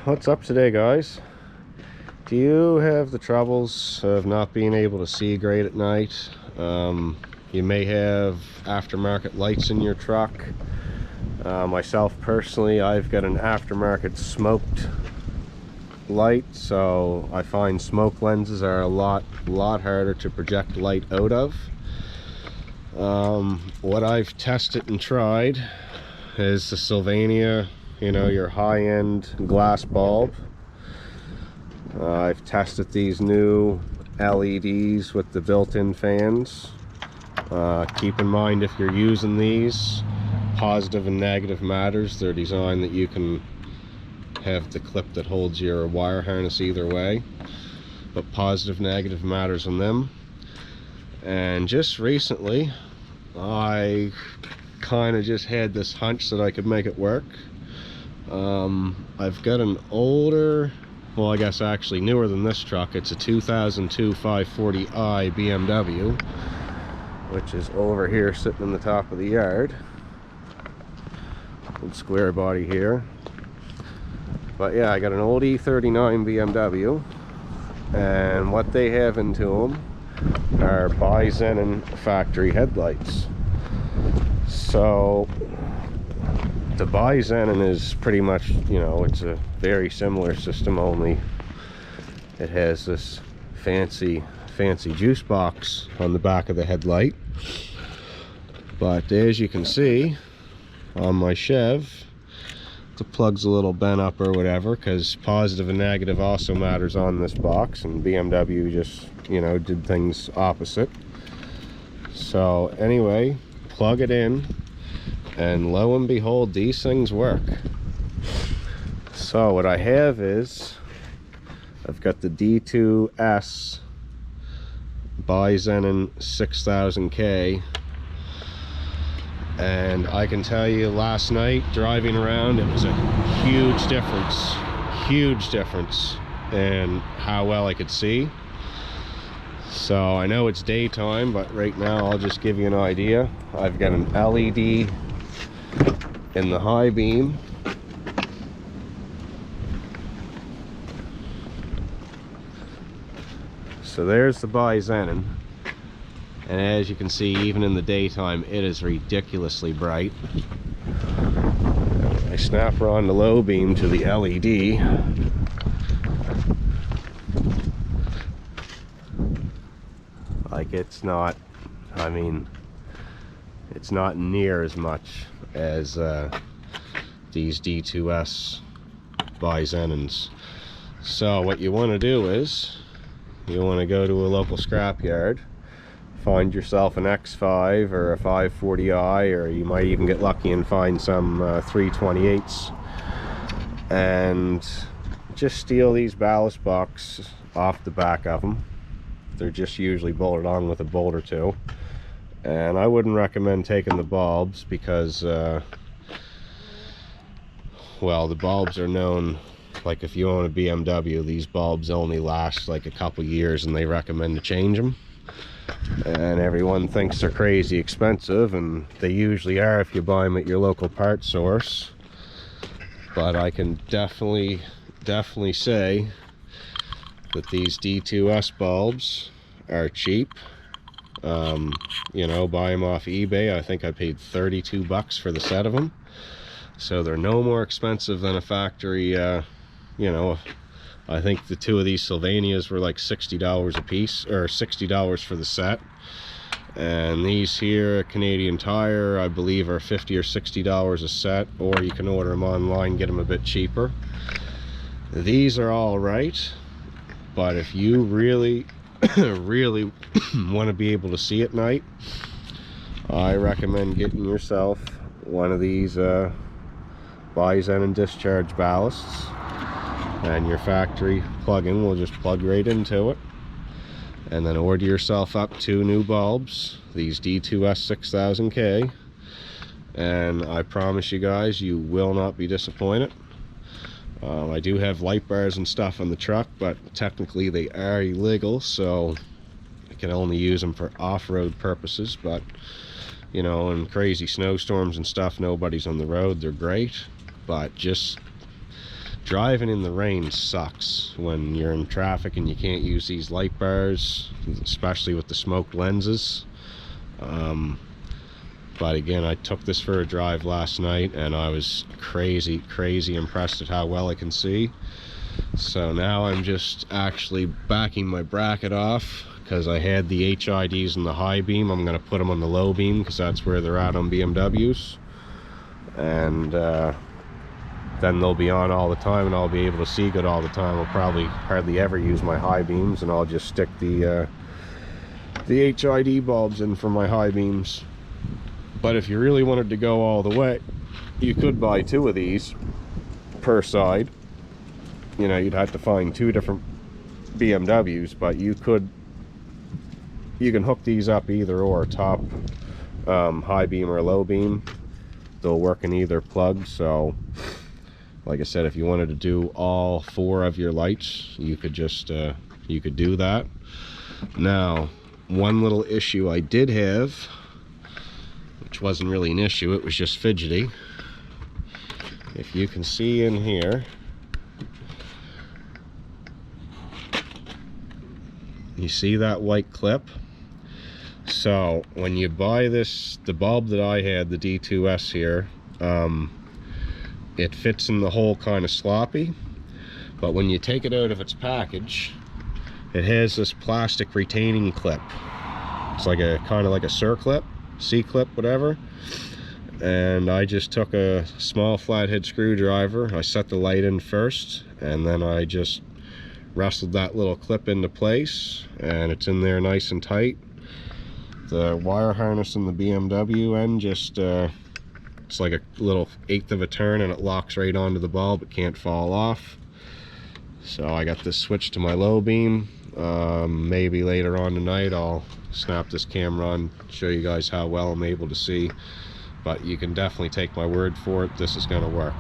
what's up today, guys? Do you have the troubles of not being able to see great at night? You may have aftermarket lights in your truck. Myself personally, I've got an aftermarket smoked light, so I find smoke lenses are a lot harder to project light out of. What I've tested and tried is the Sylvania, your high-end glass bulb. I've tested these new LEDs with the built-in fans. Keep in mind, if you're using these, positive and negative matters. They're designed that you can have the clip that holds your wire harness either way, but positive negative matters on them. And just recently I kind of just had this hunch that I could make it work. I've got an older, well, I guess actually newer than this truck. It's a 2002 540i BMW, which is over here sitting in the top of the yard. Old square body here. But yeah, I got an old E39 BMW, and what they have into them are Xenon factory headlights. So the Xenon is pretty much, it's a very similar system, only it has this fancy juice box on the back of the headlight. But as you can see on my Chev, the plug's a little bent up or whatever, because positive and negative also matters on this box, and BMW just did things opposite. So anyway, plug it in, and lo and behold, these things work. So what I have is, I've got the D2S Xenon 6000K, and I can tell you, last night driving around, it was a huge difference in how well I could see. So I know it's daytime, but right now I'll just give you an idea. I've got an LED in the high beam, so there's the Xenon. And as you can see, even in the daytime, it is ridiculously bright. I snap her on the low beam to the LED. Like, it's not, it's not near as much as these D2S Xenons. So what you want to do is, you want to go to a local scrapyard, find yourself an X5 or a 540i, or you might even get lucky and find some 328s, and just steal these ballast boxes off the back of them. They're just usually bolted on with a bolt or two, and I wouldn't recommend taking the bulbs because well, the bulbs are known, like if you own a BMW, these bulbs only last like a couple years, and they recommend to change them. And everyone thinks they're crazy expensive, and they usually are if you buy them at your local parts source. But I can definitely say that these D2S bulbs are cheap. Buy them off eBay. I think I paid 32 bucks for the set of them, so they're no more expensive than a factory. I think the two of these Sylvanias were like $60 a piece, or $60 for the set. And these here, Canadian Tire, I believe are $50 or $60 a set, or you can order them online, get them a bit cheaper. These are all right, but if you really want to be able to see at night, I recommend getting yourself one of these Xenon discharge ballasts, and your factory plug-in will just plug right into it. And then order yourself up 2 new bulbs, these D2S 6000K, and I promise you guys, you will not be disappointed. I do have light bars and stuff on the truck, but technically they are illegal, so I can only use them for off-road purposes. But in crazy snowstorms and stuff, nobody's on the road, they're great. But just driving in the rain sucks when you're in traffic and you can't use these light bars, especially with the smoked lenses. But again, I took this for a drive last night and I was crazy impressed at how well I can see. So now I'm just actually backing my bracket off because I had the HIDs in the high beam. I'm going to put them on the low beam because that's where they're at on BMWs. And then they'll be on all the time and I'll be able to see good all the time. I'll probably hardly ever use my high beams, and I'll just stick the HID bulbs in for my high beams. But if you really wanted to go all the way, you could buy 2 of these per side. You know, you'd have to find 2 different BMWs, but you can hook these up either or, top high beam or low beam. They'll work in either plug. So like I said, if you wanted to do all 4 of your lights, you could just you could do that. Now, one little issue I did have, which wasn't really an issue, it was just fidgety. If you can see in here, you see that white clip? So when you buy this, the bulb that I had, the D2S here, it fits in the hole kind of sloppy, but when you take it out of its package, it has this plastic retaining clip. It's like a kind of like a circlip, C-clip, whatever. And I just took a small flathead screwdriver, I set the light in first, and then I just wrestled that little clip into place, and it's in there nice and tight. The wire harness in the BMW end just it's like a little 1/8 of a turn and it locks right onto the bulb. It can't fall off. So I got this switched to my low beam. Maybe later on tonight I'll snap this camera on, show you guys how well I'm able to see. But you can definitely take my word for it, this is going to work.